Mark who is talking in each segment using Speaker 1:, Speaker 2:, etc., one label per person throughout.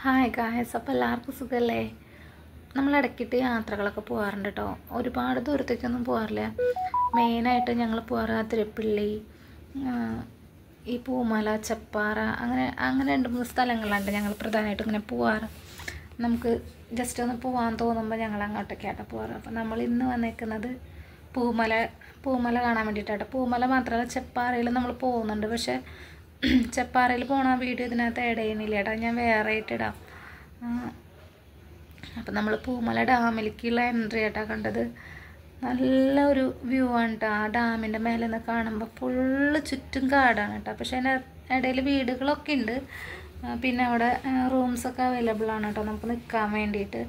Speaker 1: Hi guys, അപ്പോൾ എല്ലാവർക്കും സുഖമല്ലേ? നമ്മൾ ഇടയ്ക്കിട്ട് യാത്രകളൊക്കെ പോകാറുണ്ട് കേട്ടോ. ഒരുപാട് ദൂരത്തേക്കൊന്നും പോകാറില്ല. മെയിനായിട്ട് ഞങ്ങൾ പോകാറ് അതിരപ്പള്ളി, ഈ പൂമല, ചെപ്പാറ, അങ്ങനെ അങ്ങനെ 2-3 സ്ഥലങ്ങളുണ്ട് ഞങ്ങൾ പ്രധാനമായിട്ടും ഇങ്ങനെ പോകാറ്. നമുക്ക് ജസ്റ്റ് ഒന്ന് പോകാൻ തോന്നുമ്പോൾ ഞങ്ങൾ അങ്ങോട്ടൊക്കെയാട്ടോ പോകാറ്. അപ്പോൾ നമ്മൾ ഇന്ന് വന്നേക്കുന്നത് പൂമല കാണാൻ വേണ്ടിയിട്ടാട്ടോ. പൂമല മാത്രമല്ല, ചെപ്പാറയിൽ നമ്മൾ പോകുന്നുണ്ട്. പക്ഷേ ചെപ്പാറയിൽ പോണ വീഡിയോ ഇതിനകത്ത് ആഡ് ചെയ്യുന്നില്ല കേട്ടോ, ഞാൻ വേറെ ആയിട്ട് ഇടാം. അപ്പം നമ്മൾ പൂമല ഡാമിലേക്കുള്ള എൻട്രി ആയിട്ടാ കണ്ടത്. നല്ല ഒരു വ്യൂ ആണ് കേട്ടോ. ആ ഡാമിൻ്റെ മേലെ നിന്ന് കാണുമ്പോൾ ഫുള്ള് ചുറ്റും കാടാണ് കേട്ടോ. പക്ഷേ അതിൻ്റെ ഇടയിൽ വീടുകളൊക്കെ ഉണ്ട്. പിന്നെ അവിടെ റൂംസൊക്കെ അവൈലബിൾ ആണ് കേട്ടോ, നമുക്ക് നിൽക്കാൻ വേണ്ടിയിട്ട്,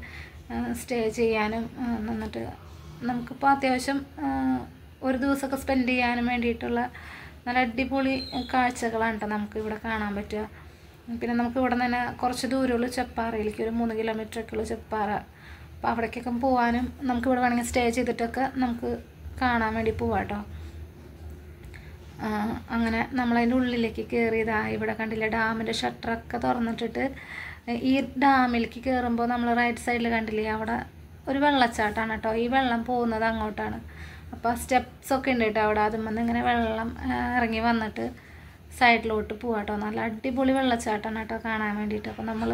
Speaker 1: സ്റ്റേ ചെയ്യാനും. എന്നിട്ട് നമുക്കിപ്പോൾ അത്യാവശ്യം ഒരു ദിവസമൊക്കെ സ്പെൻഡ് ചെയ്യാനും വേണ്ടിയിട്ടുള്ള നല്ല അടിപൊളി കാഴ്ചകളാണ് കേട്ടോ നമുക്ക് ഇവിടെ കാണാൻ പറ്റുക. പിന്നെ നമുക്ക് ഇവിടെ തന്നെ കുറച്ച് ദൂരമുള്ള ചെപ്പാറയിലേക്ക്, ഒരു 3 കിലോമീറ്ററൊക്കെ ഉള്ള ചെപ്പാറ. അപ്പോൾ അവിടേക്കൊക്കെ പോകാനും നമുക്ക് ഇവിടെ വേണമെങ്കിൽ സ്റ്റേ ചെയ്തിട്ടൊക്കെ നമുക്ക് കാണാൻ വേണ്ടി പോവാം കേട്ടോ. അങ്ങനെ നമ്മളതിൻ്റെ ഉള്ളിലേക്ക് കയറിയതാണ്. ഇവിടെ കണ്ടില്ല, ഡാമിൻ്റെ ഷട്ടറൊക്കെ തുറന്നിട്ടിട്ട് ഈ ഡാമിലേക്ക് കയറുമ്പോൾ നമ്മൾ റൈറ്റ് സൈഡിൽ കണ്ടില്ലേ, അവിടെ ഒരു വെള്ളച്ചാട്ടമാണ് കേട്ടോ. ഈ വെള്ളം പോകുന്നത് അങ്ങോട്ടാണ്. അപ്പോൾ സ്റ്റെപ്സൊക്കെ ഉണ്ട് കേട്ടോ അവിടെ. അതുമെന്ന് ഇങ്ങനെ വെള്ളം ഇറങ്ങി വന്നിട്ട് സൈഡിലോട്ട് പോവാം കേട്ടോ. നല്ല അടിപൊളി വെള്ളച്ചാട്ടമാണ് കേട്ടോ കാണാൻ വേണ്ടിയിട്ട്. അപ്പോൾ നമ്മൾ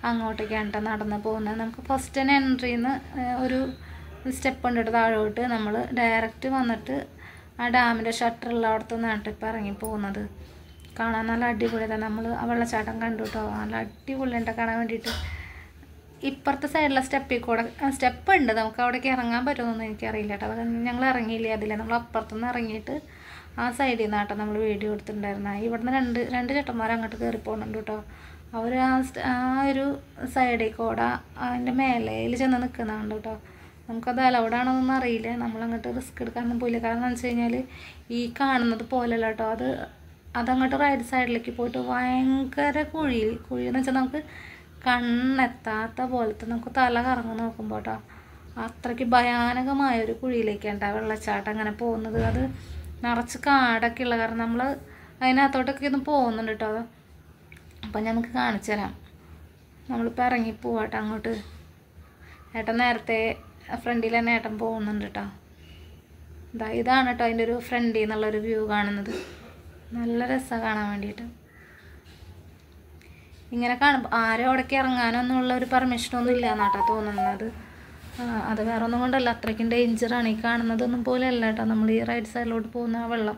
Speaker 1: അങ്ങോട്ടേക്കാണ് കേട്ടോ നടന്ന് പോകുന്നത്. നമുക്ക് ഫസ്റ്റ് തന്നെ എൻട്രിന്ന് ഒരു സ്റ്റെപ്പ് ഉണ്ട് കേട്ടോ താഴോട്ട്. നമ്മൾ ഡയറക്റ്റ് വന്നിട്ട് ആ ഡാമിൻ്റെ ഷട്ടറുള്ള അവിടുത്തെ നിന്നാണ് ഇപ്പോൾ ഇറങ്ങി പോകുന്നത്. കാണാൻ നല്ല അടിപൊളിയാണ്. നമ്മൾ ആ വെള്ളച്ചാട്ടം കണ്ടു കേട്ടോ. നല്ല അടിപൊളിയുണ്ട് കാണാൻ വേണ്ടിയിട്ട്. ഇപ്പുറത്തെ സൈഡിലെ സ്റ്റെപ്പിൽ കൂടെ സ്റ്റെപ്പ് ഉണ്ട്, നമുക്ക് അവിടേക്ക് ഇറങ്ങാൻ പറ്റുമെന്നൊന്നും എനിക്കറിയില്ല കേട്ടോ. അത് ഞങ്ങൾ ഇറങ്ങിയില്ല അതില്ല. നമ്മൾ അപ്പുറത്തുനിന്ന് ഇറങ്ങിയിട്ട് ആ സൈഡിൽ നിന്നാട്ടോ നമ്മൾ വീഡിയോ എടുത്തിട്ടുണ്ടായിരുന്നത്. ഇവിടുന്ന് രണ്ട് ചേട്ടന്മാർ അങ്ങോട്ട് കയറി പോകുന്നുണ്ട് കേട്ടോ. അവർ ആ ഒരു സൈഡിൽ കൂടെ അതിൻ്റെ മേലയിൽ ചെന്ന് നിൽക്കുന്നതാണ് കേട്ടോ. നമുക്കത് അലൗഡാണോന്നൊന്നും അറിയില്ല. നമ്മളങ്ങോട്ട് റിസ്ക് എടുക്കാനൊന്നും പോയില്ല. കാരണം എന്ന് വെച്ച് കഴിഞ്ഞാൽ ഈ കാണുന്നത് പോലെയല്ല കേട്ടോ. അതങ്ങോട്ട് റൈറ്റ് സൈഡിലേക്ക് പോയിട്ട് ഭയങ്കര കുഴിയെന്ന് വെച്ചാൽ നമുക്ക് കണ്ണെത്താത്ത പോലത്തെ, നമുക്ക് തല കറങ്ങി നോക്കുമ്പോൾ കേട്ടോ അത്രയ്ക്ക് ഭയാനകമായൊരു കുഴിയിലേക്കാണ് വെള്ളച്ചാട്ടം അങ്ങനെ പോകുന്നത്. അത് നിറച്ച് കാടൊക്കെ ഉള്ള കാരണം നമ്മൾ അതിനകത്തോട്ടൊക്കെ ഒന്ന് പോകുന്നുണ്ട് കേട്ടോ. അപ്പം ഞങ്ങൾക്ക് കാണിച്ചു തരാം. നമ്മളിപ്പോൾ ഇറങ്ങി പോവാട്ടോ അങ്ങോട്ട്. ഏട്ടൻ നേരത്തെ ഫ്രണ്ടിൽ തന്നെ ഏട്ടൻ പോകുന്നുണ്ട് കേട്ടോ. ഇതാണ് കേട്ടോ അതിൻ്റെ ഒരു ഫ്രണ്ടിൽ നിന്നുള്ളൊരു വ്യൂ കാണുന്നത്. നല്ല രസമാണ് കാണാൻ വേണ്ടിയിട്ട്. ഇങ്ങനെ കാണുമ്പോൾ ആരും അവിടേക്ക് ഇറങ്ങാനൊന്നുള്ള ഒരു പെർമിഷനൊന്നും ഇല്ല എന്നാട്ടോ തോന്നുന്നത്. അത് വേറെ ഒന്നും കൊണ്ടല്ല, അത്രയ്ക്കും ഡേഞ്ചറാണ്. ഈ കാണുന്നതൊന്നും പോലെ അല്ല കേട്ടോ നമ്മൾ ഈ റൈറ്റ് സൈഡിലോട്ട് പോകുന്ന ആ വെള്ളം.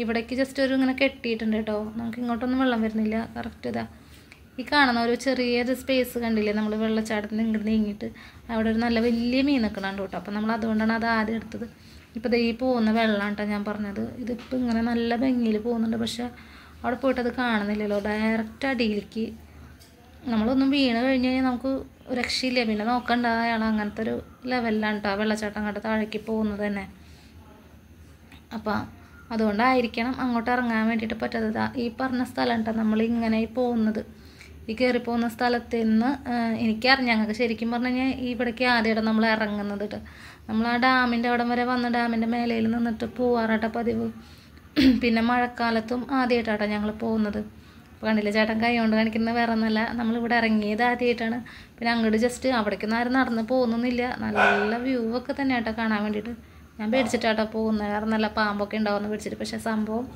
Speaker 1: ഇവിടേക്ക് ജസ്റ്റ് ഒരു ഇങ്ങനെ കെട്ടിയിട്ടുണ്ട് കേട്ടോ. നമുക്ക് ഇങ്ങോട്ടൊന്നും വെള്ളം വരുന്നില്ല. കറക്റ്റ് ഇതാ ഈ കാണുന്ന ഒരു ചെറിയൊരു സ്പേസ് കണ്ടില്ലേ, നമ്മൾ വെള്ളച്ചാട്ടത്തിന് ഇങ്ങോട്ട് നീങ്ങിയിട്ട് അവിടെ ഒരു നല്ല വലിയ മീൻ നിൽക്കണുണ്ട് കേട്ടോ. അപ്പോൾ നമ്മൾ അതുകൊണ്ടാണ് അത് ആദ്യം എടുത്തത്. ഇപ്പോൾ ഈ പോകുന്ന വെള്ളമാണ് കേട്ടോ ഞാൻ പറഞ്ഞത്. ഇതിപ്പോൾ ഇങ്ങനെ നല്ല ഭംഗിയിൽ പോകുന്നുണ്ട്. പക്ഷേ അവിടെ പോയിട്ട് അത് കാണുന്നില്ലല്ലോ. ഡയറക്റ്റ് അടിയിലേക്ക് നമ്മളൊന്നും വീണ് കഴിഞ്ഞ് കഴിഞ്ഞാൽ നമുക്ക് രക്ഷയില്ല. പിന്നെ നോക്കണ്ട, അയാൾ അങ്ങനത്തെ ഒരു ലെവലിലാണ് കേട്ടോ വെള്ളച്ചാട്ടം അങ്ങോട്ട് താഴേക്ക് പോകുന്നത് തന്നെ. അപ്പം അതുകൊണ്ടായിരിക്കണം അങ്ങോട്ട് ഇറങ്ങാൻ വേണ്ടിയിട്ട് പറ്റാത്തത്. ഈ പറഞ്ഞ സ്ഥലം കേട്ടോ നമ്മളിങ്ങനെ പോകുന്നത്. ഈ കയറി പോകുന്ന സ്ഥലത്ത് നിന്ന് എനിക്കറിയാം, ഞങ്ങൾക്ക് ശരിക്കും പറഞ്ഞു കഴിഞ്ഞാൽ ഇവിടേക്ക് ആദ്യമായിട്ട് നമ്മൾ ഇറങ്ങുന്നത് കേട്ടോ. നമ്മൾ ആ ഡാമിൻ്റെ അവിടെ വരെ വന്ന് ഡാമിൻ്റെ മേലയിൽ നിന്നിട്ട് പോവാറാട്ടോ പതിവ്. പിന്നെ മഴക്കാലത്തും ആദ്യമായിട്ടാട്ടോ ഞങ്ങൾ പോകുന്നത്. അപ്പോൾ കണ്ടില്ല, ചേട്ടൻ കൈ കൊണ്ട് കാണിക്കുന്നത് വേറെ ഒന്നുമല്ല, നമ്മളിവിടെ ഇറങ്ങിയത് ആദ്യമായിട്ടാണ്. പിന്നെ അങ്ങോട്ട് ജസ്റ്റ് അവിടേക്കൊന്നും ആരും നടന്ന് പോകുന്നൊന്നുമില്ല. നല്ല വ്യൂ ഒക്കെ തന്നെ ആട്ടോ കാണാൻ വേണ്ടിയിട്ട്. ഞാൻ പേടിച്ചിട്ടാട്ടോ പോകുന്നത്, വേറെ നല്ല പാമ്പൊക്കെ ഉണ്ടാവുമെന്ന് പേടിച്ചിട്ട്. പക്ഷേ സംഭവം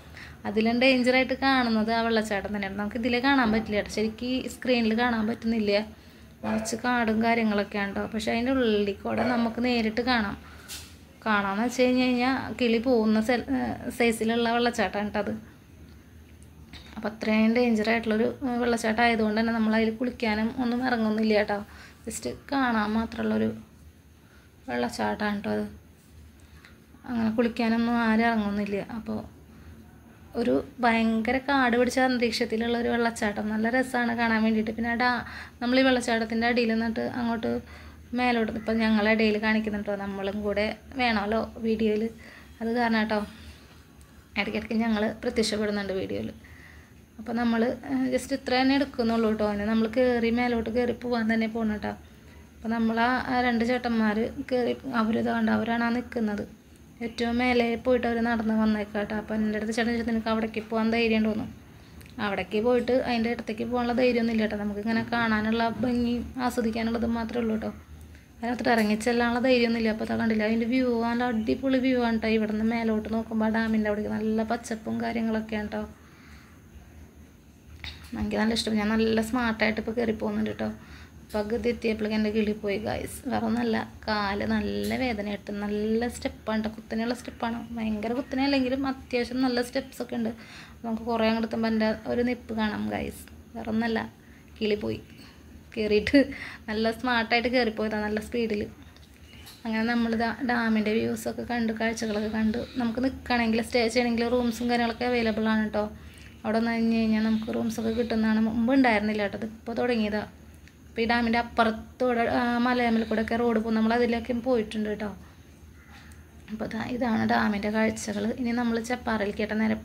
Speaker 1: അതിലും ഡേഞ്ചറായിട്ട് കാണുന്നത് ആ വെള്ളച്ചാട്ടം തന്നെയാണ്. നമുക്ക് ഇതിലേ കാണാൻ പറ്റില്ല കേട്ടോ, ശരിക്കും ഈ സ്ക്രീനിൽ കാണാൻ പറ്റുന്നില്ല. കുറച്ച് കാടും കാര്യങ്ങളൊക്കെ ഉണ്ടോ. പക്ഷേ അതിൻ്റെ ഉള്ളിൽ കൂടെ നമുക്ക് നേരിട്ട് കാണാമെന്ന് വെച്ച് കഴിഞ്ഞാൽ കിളി പോകുന്ന സൈസിലുള്ള വെള്ളച്ചാട്ടമാണ് കേട്ടോ അത്. അപ്പോൾ അത്രയും ഡേഞ്ചറായിട്ടുള്ളൊരു വെള്ളച്ചാട്ടം ആയതുകൊണ്ട് തന്നെ നമ്മളതിൽ കുളിക്കാനും ഒന്നും ഇറങ്ങുന്നില്ല കേട്ടോ. ജസ്റ്റ് കാണാൻ മാത്രമുള്ളൊരു വെള്ളച്ചാട്ടമാണ് കേട്ടോ അത്. അങ്ങനെ കുളിക്കാനൊന്നും ആരും ഇറങ്ങുന്നില്ല. അപ്പോൾ ഒരു ഭയങ്കര കാട് പിടിച്ച അന്തരീക്ഷത്തിലുള്ളൊരു വെള്ളച്ചാട്ടം. നല്ല രസമാണ് കാണാൻ വേണ്ടിയിട്ട്. പിന്നെ നമ്മൾ ഈ വെള്ളച്ചാട്ടത്തിൻ്റെ അടിയിൽ നിന്നിട്ട് അങ്ങോട്ട് മേലോട്ട് ഇപ്പം ഞങ്ങളെ ഇടയിൽ കാണിക്കുന്നുണ്ടോ, നമ്മളും കൂടെ വേണമല്ലോ വീഡിയോയിൽ. അത് കാരണം കേട്ടോ ഇടയ്ക്കിടയ്ക്ക് ഞങ്ങൾ പ്രത്യക്ഷപ്പെടുന്നുണ്ട് വീഡിയോയിൽ. അപ്പോൾ നമ്മൾ ജസ്റ്റ് ഇത്ര തന്നെ എടുക്കുന്നുള്ളൂ കേട്ടോ. അതിന് നമ്മൾ മേലോട്ട് കയറി പോകാൻ തന്നെ പോകണം കേട്ടോ. അപ്പോൾ നമ്മൾ ആ 2 ചേട്ടന്മാർ കയറി അവരാണ് ആ നിൽക്കുന്നത്. ഏറ്റവും മേലെ പോയിട്ട് അവർ നടന്ന് വന്നേക്കാം കേട്ടോ. അപ്പോൾ എൻ്റെ അടുത്ത് ചേട്ടൻ നിനക്ക് അവിടേക്ക് പോകാൻ ധൈര്യം തോന്നും. അവിടേക്ക് പോയിട്ട് അതിൻ്റെ അടുത്തേക്ക് പോകാനുള്ള ധൈര്യമൊന്നും ഇല്ല കേട്ടോ. നമുക്കിങ്ങനെ കാണാനുള്ള ഭംഗി ആസ്വദിക്കാനുള്ളത് മാത്രമേ ഉള്ളൂ കേട്ടോ. അതിനകത്തോട്ട് ഇറങ്ങിച്ചെല്ലാനുള്ള ധൈര്യമൊന്നുമില്ല. അപ്പോൾ അത് കണ്ടില്ല, അതിൻ്റെ വ്യൂ നല്ല അടിപൊളി വ്യൂ ആണ് കേട്ടോ. ഇവിടെ നിന്ന് മേലോട്ട് നോക്കുമ്പോൾ ഡാമിൻ്റെ അവിടേക്ക് നല്ല പച്ചപ്പും കാര്യങ്ങളൊക്കെയാണ് കേട്ടോ. എനിക്ക് നല്ല ഇഷ്ടം. ഞാൻ നല്ല സ്മാർട്ടായിട്ട് ഇപ്പോൾ കയറി പോകുന്നുണ്ട് കേട്ടോ. പകുതി എത്തിയപ്പോഴേക്കും എൻ്റെ കിളി പോയി ഗൈസ്. വേറെ ഒന്നല്ല, കാല് നല്ല വേദന ഇട്ട്. നല്ല സ്റ്റെപ്പാണ് കേട്ടോ, കുത്തനെയുള്ള സ്റ്റെപ്പാണ്. ഭയങ്കര കുത്തനെ അല്ലെങ്കിലും അത്യാവശ്യം നല്ല സ്റ്റെപ്സൊക്കെ ഉണ്ട്. നമുക്ക് കുറേ അങ്ങോട്ട് എത്തുമ്പോൾ എൻ്റെ ഒരു നിപ്പ് കാണാം ഗൈസ്. വേറെ ഒന്നല്ല, കിളി പോയി. കയറിയിട്ട് നല്ല സ്മാർട്ടായിട്ട് കയറിപ്പോയതാണ്, നല്ല സ്പീഡിൽ. അങ്ങനെ നമ്മൾ ഡാമിൻ്റെ വ്യൂസൊക്കെ കണ്ട്, കാഴ്ചകളൊക്കെ കണ്ട്, നമുക്ക് നിൽക്കണമെങ്കിൽ സ്റ്റേ ചെയ്യണമെങ്കിൽ റൂംസും കാര്യങ്ങളൊക്കെ അവൈലബിൾ ആണ് കേട്ടോ. അവിടെ നിന്ന് കഴിഞ്ഞ് കഴിഞ്ഞാൽ നമുക്ക് റൂംസൊക്കെ കിട്ടുന്നതാണ്. മുമ്പ് ഉണ്ടായിരുന്നില്ല കേട്ടോ, അത് ഇപ്പോൾ തുടങ്ങിയതാണ്. അപ്പോൾ ഈ ഡാമിൻ്റെ അപ്പുറത്തൂടെ മലയാമൽ കൂടെ ഒക്കെ റോഡ് പോകും. നമ്മൾ അതിലേക്ക് പോയിട്ടുണ്ട് കേട്ടോ. അപ്പോൾ ഇതാണ് ഡാമിൻ്റെ കാഴ്ചകൾ. ഇനി നമ്മൾ ചെപ്പാറയിലേക്ക് നേരെ